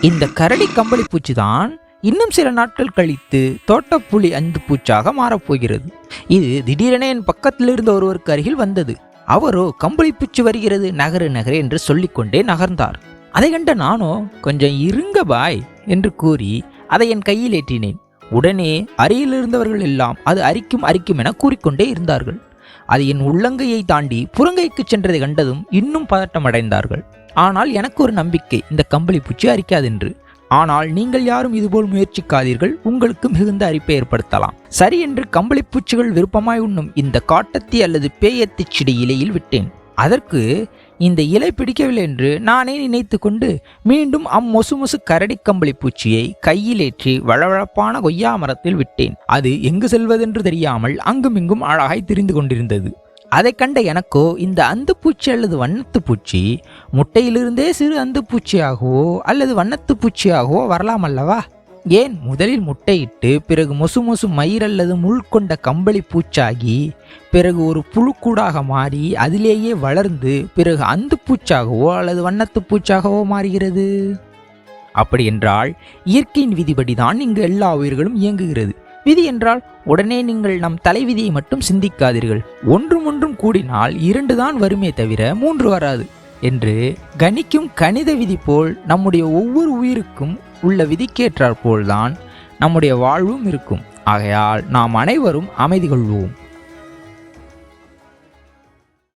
இந்த கரடி கம்பளி பூச்சி தான் இன்னும் சில நாட்கள் கழித்து தோட்டப்புலி அந்து பூச்சாக மாறப்போகிறது. இது திடீரென என் பக்கத்தில் இருந்த ஒருவருக்கு அருகில் வந்தது. அவரோ கம்பளி பூச்சி வருகிறது, நகரு நகரு என்று சொல்லிக்கொண்டே நகர்ந்தார். அதை கண்ட நானோ கொஞ்சம் இருங்க பாய் என்று கூறி அதை என் கையில் ஏற்றினேன். உடனே அருகில் இருந்தவர்கள் எல்லாம் அது அரிக்கும் அரிக்கும் என கூறிக்கொண்டே இருந்தார்கள். அது என் உள்ளங்கையை தாண்டி புறங்கைக்கு சென்றதை கண்டதும் இன்னும் பதட்டம் அடைந்தார்கள். ஆனால் எனக்கு ஒரு நம்பிக்கை, இந்த கம்பளி பூச்சி அரிக்காதென்று. ஆனால் நீங்கள் யாரும் இதுபோல் முயற்சிக்காதீர்கள், உங்களுக்கு மிகுந்த அரிப்பை ஏற்படுத்தலாம். சரி என்று கம்பளி பூச்சிகள் விருப்பமாய் உண்ணும் இந்த காட்டத்தி அல்லது பேயத்தி செடி இலையில் விட்டேன். அதற்கு இந்த இலை பிடிக்கவில்லை என்று நானே நினைத்து கொண்டு மீண்டும் அம்மொசுமொசு கரடி கம்பளி பூச்சியை கையிலேற்றி வளவளப்பான கொய்யா மரத்தில் விட்டேன். அது எங்கு செல்வதென்று தெரியாமல் அங்குமிங்கும் அழகாய் திரிந்து கொண்டிருந்தது. அதை கண்ட எனக்கோ இந்த அந்துப்பூச்சி அல்லது வண்ணத்து பூச்சி முட்டையிலிருந்தே சிறு அந்துப்பூச்சியாகவோ அல்லது வண்ணத்து பூச்சியாகவோ வரலாம் அல்லவா? ஏன் முதலில் முட்டையிட்டு பிறகு மொசு மொசு மயிர் அல்லது முள் கொண்ட கம்பளி பூச்சாகி பிறகு ஒரு புழுக்கூடாக மாறி அதிலேயே வளர்ந்து பிறகு அந்து பூச்சாகவோ அல்லது வண்ணத்து பூச்சாகவோ மாறுகிறது? அப்படி என்றால் இயற்கையின் விதிப்படி தான் இங்கு எல்லா உயிர்களும் இயங்குகிறது. விதி என்றால் உடனே நீங்கள் நம் தலைவிதியை மட்டும் சிந்திக்காதீர்கள். ஒன்றும் கூடினால் 2 தான் வருமே தவிர 3 வராது என்று கணிக்கும் கணித விதி போல் நம்முடைய ஒவ்வொரு உயிருக்கும் உள்ள விதிக்கேற்றாற் போல்தான் நம்முடைய வாழ்வும் இருக்கும். ஆகையால் நாம் அனைவரும் அமைதி கொள்வோம்.